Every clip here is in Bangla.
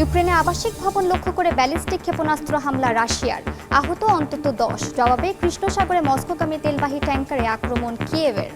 ইউক্রেনে আবাসিক ভবন লক্ষ্য করে ব্যালিস্টিক ক্ষেপণাস্ত্র হামলা রাশিয়ার, আহত অন্তত 10। জবাবে কৃষ্ণ সাগরে মস্কোগামী তেলবাহী ট্যাঙ্কারে আক্রমণ কিয়েভের।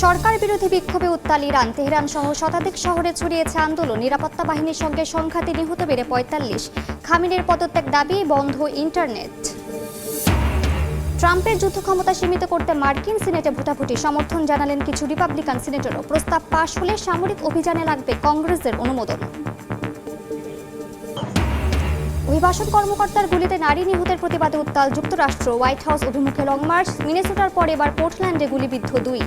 সরকার বিরোধী বিক্ষোভে উত্তাল ইরান। তেহরান সহ শতাধিক শহরে ছড়িয়েছে আন্দোলন। নিরাপত্তা বাহিনীর সঙ্গে সংঘাতে নিহত বেড়ে 45। খামেনির পদত্যাগ দাবি, বন্ধ ইন্টারনেট। ট্রাম্পের যুদ্ধ ক্ষমতা সীমিত করতে মার্কিন সিনেটে ভোটাভুটি। সমর্থন জানালেন কিছু রিপাবলিকান সিনেটরও। প্রস্তাব পাশ হলে সামরিক অভিযানে লাগবে কংগ্রেসের অনুমোদন। অভিবাসন কর্মকর্তার গুলিতে নারী নিহতের প্রতিবাদে উত্তাল যুক্তরাষ্ট্র। হোয়াইট হাউস অভিমুখে লং মার্চ। মিনেসোটার পর এবার পোর্টল্যান্ডে গুলিবিদ্ধ 2।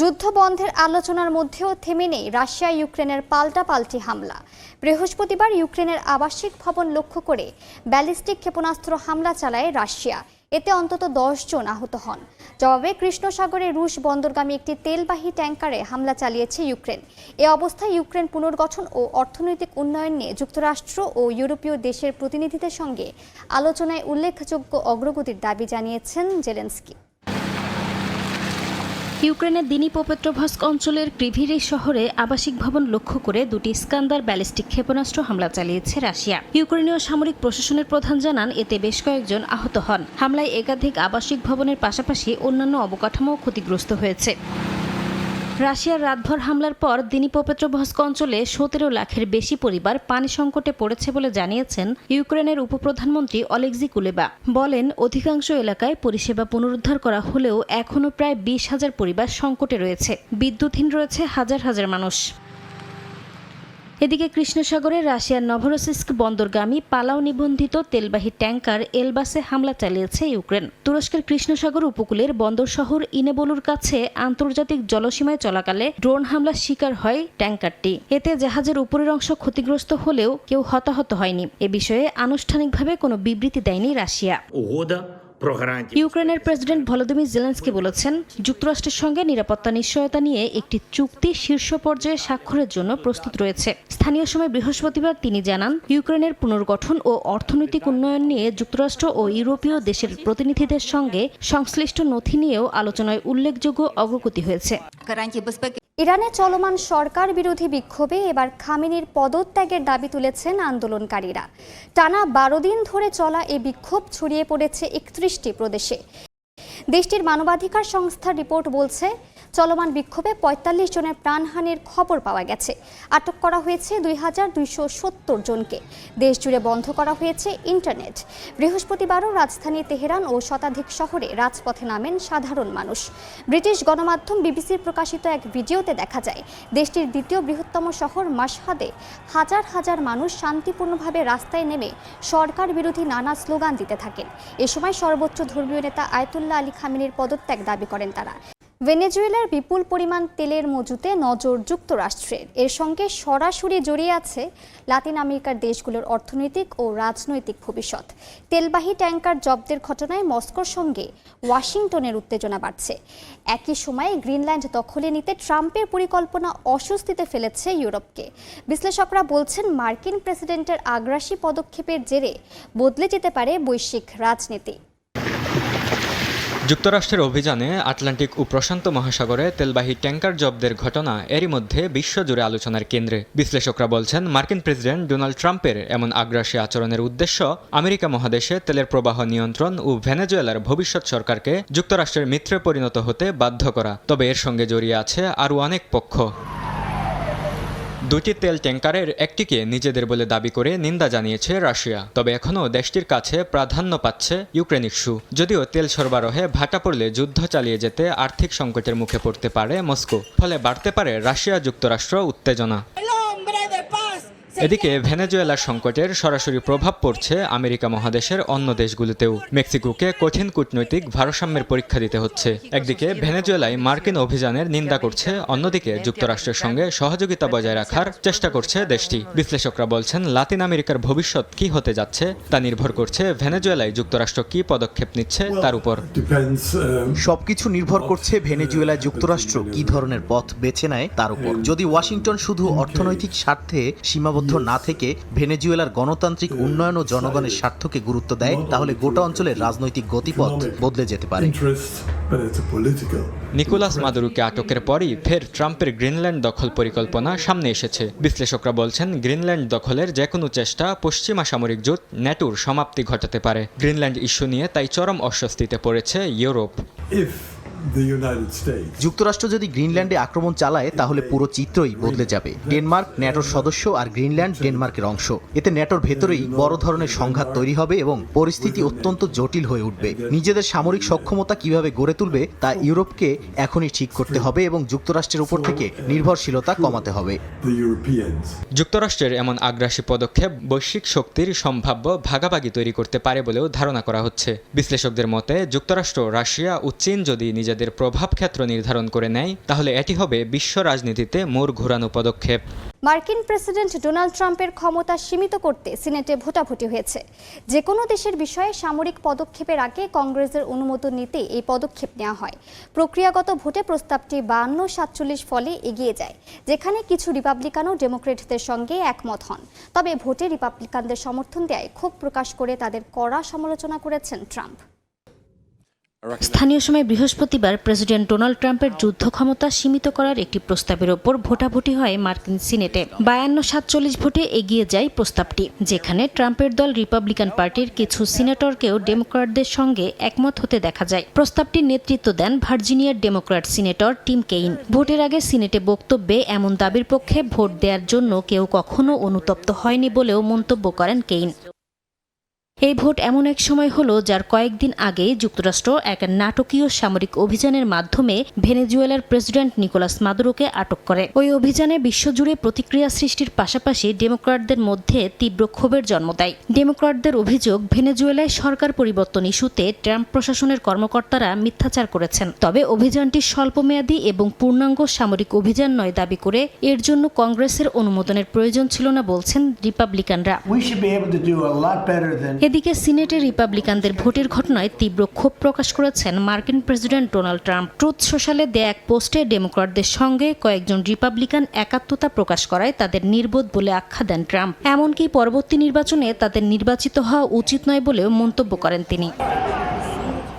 যুদ্ধ বন্ধের আলোচনার মধ্যেও থেমে নেই রাশিয়া ইউক্রেনের পাল্টাপাল্টি হামলা। বৃহস্পতিবার ইউক্রেনের আবাসিক ভবন লক্ষ্য করে ব্যালিস্টিক ক্ষেপণাস্ত্র হামলা চালায় রাশিয়া। এতে অন্তত 10 জন আহত হন। জবাবে কৃষ্ণ সাগরে রুশ বন্দরগামী একটি তেলবাহী ট্যাঙ্কারে হামলা চালিয়েছে ইউক্রেন। এ অবস্থায় ইউক্রেন পুনর্গঠন ও অর্থনৈতিক উন্নয়ন নিয়ে যুক্তরাষ্ট্র ও ইউরোপীয় দেশের প্রতিনিধিদের সঙ্গে আলোচনায় উল্লেখযোগ্য অগ্রগতির দাবি জানিয়েছেন জেলেনস্কি। ইউক্রেনের দিনিপ্রপেট্রোভস্ক অঞ্চলের ক্রিভিরি শহরে আবাসিক ভবন লক্ষ্য করে 2টি স্কান্দার ব্যালিস্টিক ক্ষেপণাস্ত্র হামলা চালিয়েছে রাশিয়া। ইউক্রেনীয় সামরিক প্রশাসনের প্রধান জানান, এতে বেশ কয়েকজন আহত হন। হামলায় একাধিক আবাসিক ভবনের পাশাপাশি অন্যান্য অবকাঠামো ক্ষতিগ্রস্ত হয়েছে। রাশিয়ার রাতভর হামলার পর দিনিপ্রপেট্রোভস্ক অঞ্চলে 17 লাখের বেশি পরিবার পানি সংকটে পড়েছে বলে জানিয়েছেন ইউক্রেনের উপপ্রধানমন্ত্রী অলেক্সি কুলেবা। বলেন, অধিকাংশ এলাকায় পরিষেবা পুনরুদ্ধার করা হলেও এখনও প্রায় 20,000 পরিবার সংকটে রয়েছে। বিদ্যুৎহীন রয়েছে হাজার হাজার মানুষ। এদিকে কৃষ্ণসাগরে রাশিয়ার নভরোসিস্ক বন্দরগামী পালাও নিবন্ধিত তেলবাহী ট্যাঙ্কার এলবাসে হামলা চালিয়েছে ইউক্রেন। তুরস্কের কৃষ্ণসাগর উপকূলের বন্দর শহর ইনেবলুর কাছে আন্তর্জাতিক জলসীমায় চলাকালে ড্রোন হামলার শিকার হয় ট্যাঙ্কারটি। এতে জাহাজের উপরের অংশ ক্ষতিগ্রস্ত হলেও কেউ হতাহত হয়নি। এ বিষয়ে আনুষ্ঠানিকভাবে কোনো বিবৃতি দেয়নি রাশিয়া। ইউক্রেনের প্রেসিডেন্ট ভলোদিমির জেলেনস্কি বলেছেন, যুক্তরাষ্ট্রের সঙ্গে নিরাপত্তা নিশ্চয়তা নিয়ে একটি চুক্তি শীর্ষ পর্যায়ে স্বাক্ষরের জন্য প্রস্তুত রয়েছে। স্থানীয় সময় বৃহস্পতিবার তিনি জানান, ইউক্রেনের পুনর্গঠন ও অর্থনৈতিক উন্নয়ন নিয়ে যুক্তরাষ্ট্র ও ইউরোপীয় দেশের প্রতিনিধিদের সঙ্গে সংশ্লিষ্ট নথি নিয়েও আলোচনায় উল্লেখযোগ্য অগ্রগতি হয়েছে। ইরানে চলমান সরকার বিরোধী বিক্ষোভে এবার খামেনির পদত্যাগের দাবি তুলেছেন আন্দোলনকারীরা। টানা 12 দিন ধরে চলা এ বিক্ষোভ ছড়িয়ে পড়েছে 31টি প্রদেশে। দেশটির মানবাধিকার সংস্থার রিপোর্ট বলছে, চলমান বিক্ষোভে 45 জনের প্রাণহানির খবর পাওয়া গেছে। আটক করা হয়েছে 2270 জনকে। দেশ জুড়ে বন্ধ করা হয়েছে ইন্টারনেট। বৃহস্পতিবারও রাজধানী তেহরান ও শতাধিক শহরে রাজপথে নামেন সাধারণ মানুষ। ব্রিটিশ গণমাধ্যম বিবিসির প্রকাশিত এক ভিডিওতে দেখা যায়, দেশটির দ্বিতীয় বৃহত্তম শহর মাশহাদে হাজার হাজার মানুষ শান্তিপূর্ণভাবে রাস্তায় নেমে সরকার বিরোধী নানা স্লোগান দিতে থাকেন। এ সময় সর্বোচ্চ ধর্মীয় নেতা আয়াতুল্লাহ আলী খামেনির পদত্যাগ দাবি করেন তারা। ভেনেজুয়েলার বিপুল পরিমাণ তেলের মজুতে নজর যুক্তরাষ্ট্রের। এর সঙ্গে সরাসরি জড়িয়ে আছে লাতিন আমেরিকার দেশগুলোর অর্থনৈতিক ও রাজনৈতিক ভবিষ্যৎ। তেলবাহী ট্যাঙ্কার জব্দের ঘটনায় মস্কোর সঙ্গে ওয়াশিংটনের উত্তেজনা বাড়ছে। একই সময়ে গ্রিনল্যান্ড দখলে নিতে ট্রাম্পের পরিকল্পনা অস্বস্তিতে ফেলেছে ইউরোপকে। বিশ্লেষকরা বলছেন, মার্কিন প্রেসিডেন্টের আগ্রাসী পদক্ষেপের জেরে বদলে যেতে পারে বৈশ্বিক রাজনীতি। যুক্তরাষ্ট্রের অভিযানে আটলান্টিক ও প্রশান্ত মহাসাগরে তেলবাহী ট্যাঙ্কার জব্দের ঘটনা এরই মধ্যে বিশ্বজুড়ে আলোচনার কেন্দ্রে। বিশ্লেষকরা বলছেন, মার্কিন প্রেসিডেন্ট ডোনাল্ড ট্রাম্পের এমন আগ্রাসী আচরণের উদ্দেশ্য আমেরিকা মহাদেশে তেলের প্রবাহ নিয়ন্ত্রণ ও ভেনেজুয়েলার ভবিষ্যৎ সরকারকে যুক্তরাষ্ট্রের মিত্রে পরিণত হতে বাধ্য করা। তবে এর সঙ্গে জড়িয়ে আছে আরও অনেক পক্ষ। 2টি তেল ট্যাঙ্কারের একটিকে নিজেদের বলে দাবি করে নিন্দা জানিয়েছে রাশিয়া। তবে এখনও দেশটির কাছে প্রাধান্য পাচ্ছে ইউক্রেন ইস্যু। যদিও তেল সরবরাহে ভাটা পড়লে যুদ্ধ চালিয়ে যেতে আর্থিক সংকটের মুখে পড়তে পারে মস্কো। ফলে বাড়তে পারে রাশিয়া যুক্তরাষ্ট্র উত্তেজনা। এদিকে ভেনেজুয়েলার সংকটের সরাসরি প্রভাব পড়ছে আমেরিকা মহাদেশের অন্য দেশগুলোতেও। মেক্সিকোকে কঠিন কূটনৈতিক ভারসাম্যের পরীক্ষা দিতে হচ্ছে। একদিকে ভেনেজুয়েলায় মার্কিন অভিযানের নিন্দা করছে, অন্যদিকে যুক্তরাষ্ট্রের সঙ্গে সহযোগিতা বজায় রাখার চেষ্টা করছে দেশটি। বিশ্লেষকরা বলছেন, লাতিন আমেরিকার ভবিষ্যৎ কি হতে যাচ্ছে তা নির্ভর করছে ভেনেজুয়েলায় যুক্তরাষ্ট্র কি পদক্ষেপ নিচ্ছে তার উপর। সবকিছু নির্ভর করছে ভেনেজুয়েলায় যুক্তরাষ্ট্র কি ধরনের পথ বেছে নেয় তার উপর। যদি ওয়াশিংটন শুধু অর্থনৈতিক স্বার্থে সীমাবদ্ধ যুদ্ধ না থেকে ভেনেজুয়েলার গণতান্ত্রিক উন্নয়ন ও জনগণের স্বার্থকে গুরুত্ব দেয়, তাহলে গোটা অঞ্চলের রাজনৈতিক গতিপথ বদলে যেতে পারে। নিকোলাস মাদুরোকে আটকের পরই ফের ট্রাম্পের গ্রিনল্যান্ড দখল পরিকল্পনা সামনে এসেছে। বিশ্লেষকরা বলছেন, গ্রিনল্যান্ড দখলের যে কোনো চেষ্টা পশ্চিমা সামরিক জোট ন্যাটোর সমাপ্তি ঘটাতে পারে। গ্রিনল্যান্ড ইস্যু নিয়ে তাই চরম অস্বস্তিতে পড়েছে ইউরোপ। যুক্তরাষ্ট্র যদি গ্রিনল্যান্ডে আক্রমণ চালায় তাহলে পুরো চিত্রই বদলে যাবে। ডেনমার্ক ন্যাটোর সদস্য আর গ্রিনল্যান্ড ডেনমার্কের অংশ। এতে ন্যাটোর ভেতরেই বড় ধরনের সংঘাত তৈরি হবে এবং পরিস্থিতি অত্যন্ত জটিল হয়ে উঠবে। নিজেদের সামরিক সক্ষমতা কিভাবে গড়ে তুলবে তা ইউরোপকে এখনই ঠিক করতে হবে এবং যুক্তরাষ্ট্রের উপর থেকে নির্ভরশীলতা কমাতে হবে। যুক্তরাষ্ট্রের এমন আগ্রাসী পদক্ষেপ বৈশ্বিক শক্তির সম্ভাব্য ভাগাভাগি তৈরি করতে পারে বলেও ধারণা করা হচ্ছে। বিশ্লেষকদের মতে, যুক্তরাষ্ট্র, রাশিয়া ও চীন যদি নিজেদের প্রভাব ক্ষেত্র নির্ধারণ করে নেয়, তাহলে এটি হবে বিশ্ব রাজনীতিতে মোড় ঘোরানো পদক্ষেপ। মার্কিন প্রেসিডেন্ট ডোনাল্ড ট্রাম্পের ক্ষমতা সীমিত করতে সিনেটে ভোটাভুটি হয়েছে। যে কোনো দেশের বিষয়ে সামরিক পদক্ষেপের আগে কংগ্রেসের অনুমোদন নিতে এই পদক্ষেপ নেওয়া হয়। প্রক্রিয়াগত ভোটে প্রস্তাবটি 52-47 ফলে এগিয়ে যায়, যেখানে কিছু রিপাবলিকান ও ডেমোক্রেটদের সঙ্গে একমত হন। তবে ভোটে রিপাবলিকানদের সমর্থন দেয় ক্ষোভ প্রকাশ করে তাদের কড়া সমালোচনা করেছেন ট্রাম্প। স্থানীয় সময় বৃহস্পতিবার প্রেসিডেন্ট ডোনাল্ড ট্রাম্পের যুদ্ধ ক্ষমতা সীমিত করার একটি প্রস্তাবের ওপর ভোটাভুটি হয় মার্কিন সিনেটে। 52-47 ভোটে এগিয়ে যায় প্রস্তাবটি, যেখানে ট্রাম্পের দল রিপাবলিকান পার্টির কিছু সিনেটরকেও ডেমোক্র্যাটদের সঙ্গে একমত হতে দেখা যায়। প্রস্তাবটির নেতৃত্ব দেন ভার্জিনিয়ার ডেমোক্র্যাট সিনেটর টিম কেইন। ভোটের আগে সিনেটে বক্তব্যে এমন দাবির পক্ষে ভোট দেওয়ার জন্য কেউ কখনো অনুতপ্ত হয়নি বলেও মন্তব্য করেন কেইন। এই ভোট এমন এক সময় হলো যার কয়েকদিন আগে যুক্তরাষ্ট্র এক নাটকীয় সামরিক অভিযানের মাধ্যমে ভেনেজুয়েলার প্রেসিডেন্ট নিকোলাস মাদুরোকে আটক করে। ওই অভিযানে বিশ্বজুড়ে প্রতিক্রিয়া সৃষ্টির পাশাপাশি ডেমোক্র্যাটদের মধ্যে তীব্র ক্ষোভের জন্ম দেয়। ডেমোক্র্যাটদের অভিযোগ, ভেনেজুয়েলায় সরকার পরিবর্তন ইস্যুতে ট্রাম্প প্রশাসনের কর্মকর্তারা মিথ্যাচার করেছেন। তবে অভিযানটি স্বল্পমেয়াদী এবং পূর্ণাঙ্গ সামরিক অভিযান নয় দাবি করে এর জন্য কংগ্রেসের অনুমোদনের প্রয়োজন ছিল না বলছেন রিপাবলিকানরা। এদিকে সিনেটে রিপাবলিকানদের ভোটের ঘটনায় তীব্র ক্ষোভ প্রকাশ করেছেন মার্কিন প্রেসিডেন্ট ডোনাল্ড ট্রাম্প। ট্রুথ সোশ্যালে দেয়া এক পোস্টে ডেমোক্র্যাটদের সঙ্গে কয়েকজন রিপাবলিকান একাত্মতা প্রকাশ করায় তাদের নির্বোধ বলে আখ্যা দেন ট্রাম্প। এমনকি পরবর্তী নির্বাচনে তাদের নির্বাচিত হওয়া উচিত নয় বলেও মন্তব্য করেন তিনি।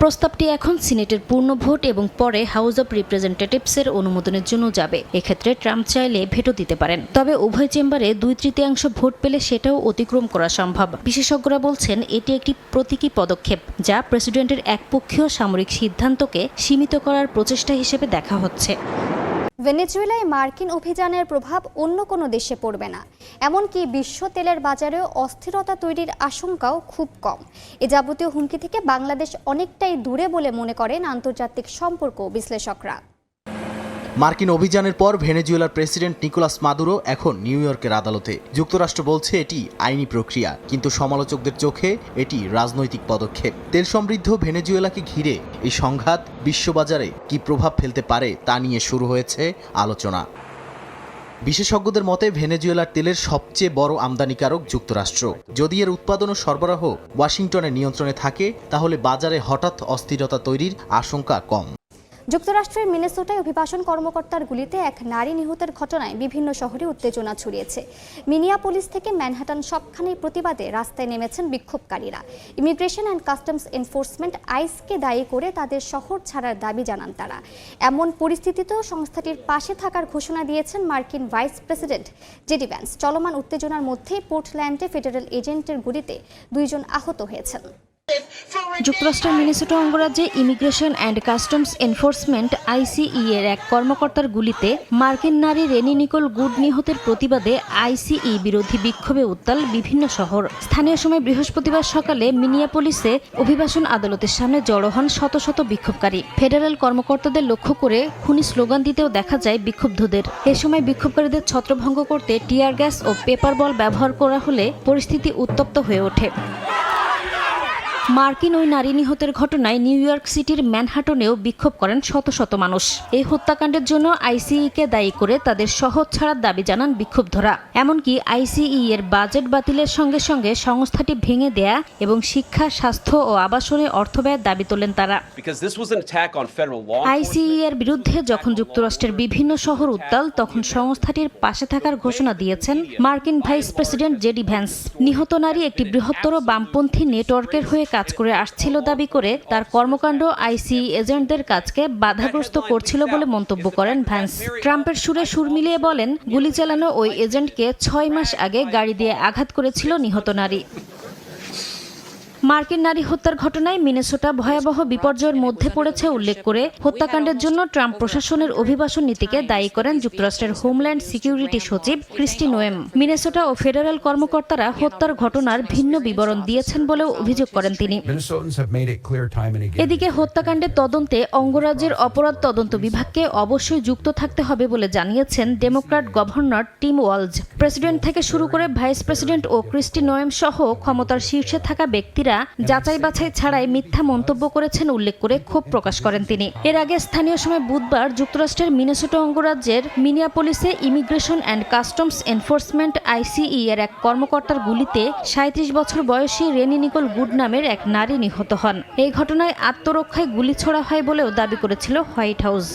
প্রস্তাবটি এখন সিনেটের পূর্ণ ভোট এবং পরে হাউস অব রিপ্রেজেন্টেটিভসের অনুমোদনের জন্য যাবে। এক্ষেত্রে ট্রাম্প চাইলে ভেটো দিতে পারেন, তবে উভয় চেম্বারে 2/3 ভোট পেলে সেটাও অতিক্রম করা সম্ভব। বিশেষজ্ঞরা বলছেন এটি একটি প্রতীকী পদক্ষেপ, যা প্রেসিডেন্টের একপক্ষীয় সামরিক সিদ্ধান্তকে সীমিত করার প্রচেষ্টা হিসেবে দেখা হচ্ছে। ভেনেজুয়েলায় মার্কিন অভিযানের প্রভাব অন্য কোনো দেশে পড়বে না, এমনকি বিশ্ব তেলের বাজারেও অস্থিরতা তৈরির আশঙ্কাও খুব কম। এ যাবতীয় হুমকি থেকে বাংলাদেশ অনেকটাই দূরে বলে মনে করেন আন্তর্জাতিক সম্পর্ক বিশ্লেষকরা। মার্কিন অভিযানের পর ভেনেজুয়েলার প্রেসিডেন্ট নিকোলাস মাদুরো এখন নিউ ইয়র্কের আদালতে। যুক্তরাষ্ট্র বলছে এটি আইনি প্রক্রিয়া, কিন্তু সমালোচকদের চোখে এটি রাজনৈতিক পদক্ষেপ। তেল সমৃদ্ধ ভেনেজুয়েলাকে ঘিরে এই সংঘাত বিশ্ববাজারে কি প্রভাব ফেলতে পারে তা নিয়ে শুরু হয়েছে আলোচনা। বিশেষজ্ঞদের মতে ভেনেজুয়েলার তেলের সবচেয়ে বড় আমদানিকারক যুক্তরাষ্ট্র। যদি এর উৎপাদন ও সরবরাহ ওয়াশিংটনের নিয়ন্ত্রণে থাকে, তাহলে বাজারে হঠাৎ অস্থিরতা তৈরির আশঙ্কা কম। যুক্তরাষ্ট্রের মিনেসোটায় অভিবাসন কর্মকর্তার গুলিতে এক নারী নিহতের ঘটনায় বিভিন্ন শহরে উত্তেজনা ছড়িয়েছে। মিনিয়াপোলিস থেকে ম্যানহাটান সবখানেই প্রতিবাদে রাস্তায় নেমেছেন বিক্ষোভকারীরা। ইমিগ্রেশন অ্যান্ড কাস্টমস এনফোর্সমেন্ট আইসকে দায়ী করে তাদের শহর ছাড়ার দাবি জানান তারা। এমন পরিস্থিতিতেও সংস্থাটির পাশে থাকার ঘোষণা দিয়েছেন মার্কিন ভাইস প্রেসিডেন্ট জেডি ভ্যান্স। চলমান উত্তেজনার মধ্যেই পোর্টল্যান্ডে ফেডারেল এজেন্টের গুলিতে 2 জন আহত হয়েছেন। যুক্তরাষ্ট্রের মিনেসোটা অঙ্গরাজ্যে immigration and customs enforcement ICE এর এক কর্মকর্তার গুলিতে মার্কিন নারী রেনি নিকোল গুড নিহতের প্রতিবাদে আইসিই বিরোধী বিক্ষোভে উত্তাল বিভিন্ন শহর। স্থানীয় সময় বৃহস্পতিবার সকালে মিনিয়াপোলিসে অভিবাসন আদালতের সামনে জড়ো হন শত শত বিক্ষোভকারী। ফেডারেল কর্মকর্তাদের লক্ষ্য করে খুনি স্লোগান দিতেও দেখা যায় বিক্ষুব্ধদের। এ সময় বিক্ষোভকারীদের ছত্রভঙ্গ করতে টিয়ার গ্যাস ও পেপার বল ব্যবহার করা হলে পরিস্থিতি উত্তপ্ত হয়ে ওঠে। মার্কিন ওই নারী নিহতের ঘটনায় নিউ ইয়র্ক সিটির ম্যানহাটনেও বিক্ষোভ করেন শত শত মানুষ। এই হত্যাকাণ্ডের জন্য আইসিইকে দায়ী করে তাদের শহর ছাড়ার দাবি জানান বিক্ষুব্ধরা। এমনকি আইসিই এর বাজেট বাতিলের সঙ্গে সঙ্গে সংস্থাটি ভেঙে দেয়া এবং শিক্ষা, স্বাস্থ্য ও আবাসনে অর্থ ব্যয়ের দাবি তোলেন তারা। আইসিই এর বিরুদ্ধে যখন যুক্তরাষ্ট্রের বিভিন্ন শহর উত্তাল, তখন সংস্থাটির পাশে থাকার ঘোষণা দিয়েছেন মার্কিন ভাইস প্রেসিডেন্ট জেডি ভ্যান্স। নিহত নারী একটি বৃহত্তর বামপন্থী নেটওয়ার্কের হয়ে কাজ করে আসছিল দাবি করে তার কর্মকাণ্ড আইসিই এজেন্টদের কাজকে বাধাগ্রস্ত করছিল বলে মন্তব্য করেন ভ্যান্স। ট্রাম্পের সুরে সুর মিলিয়ে বলেন, গুলি চালানো ওই এজেন্টকে 6 মাস আগে গাড়ি দিয়ে আঘাত করেছিল নিহত নারী। মার্কিন নারী হত্যার ঘটনায় মিনেসোটা ভয়াবহ বিপর্যয়ের মধ্যে পড়েছে উল্লেখ করে হত্যাকাণ্ডের জন্য ট্রাম্প প্রশাসনের অভিবাসন নীতিকে দায়ী করেন যুক্তরাষ্ট্রের হোমল্যান্ড সিকিউরিটি সচিব ক্রিস্টি নোয়েম। মিনেসোটা ও ফেডারেল কর্মকর্তারা হত্যার ঘটনার ভিন্ন বিবরণ দিয়েছেন বলেও অভিযোগ করেন তিনি। এদিকে হত্যাকাণ্ডের তদন্তে অঙ্গরাজ্যের অপরাধ তদন্ত বিভাগকে অবশ্যই যুক্ত থাকতে হবে বলে জানিয়েছেন Democrat governor team Waltz. President থেকে শুরু করে ভাইস প্রেসিডেন্ট ও ক্রিস্টি নোয়েম সহ ক্ষমতার শীর্ষে থাকা ব্যক্তিরা যাচাই বাছাই ছাড়াই মিথ্যা মন্তব্য করেছেন উল্লেখ করে ক্ষোভ প্রকাশ করেন তিনি। এর আগে স্থানীয় সময় বুধবার যুক্তরাষ্ট্রের মিনেসোটা অঙ্গরাজ্যের মিনিয়াপলিসে immigration and customs enforcement ICE এর এক কর্মকর্তার গুলিতে 37 বছর বয়সী রেনি নিকোল গুড নামের এক নারী নিহত হন। এই ঘটনায় আত্মরক্ষায় গুলি ছোড়া হয় বলেও দাবি করেছিল হোয়াইট হাউস।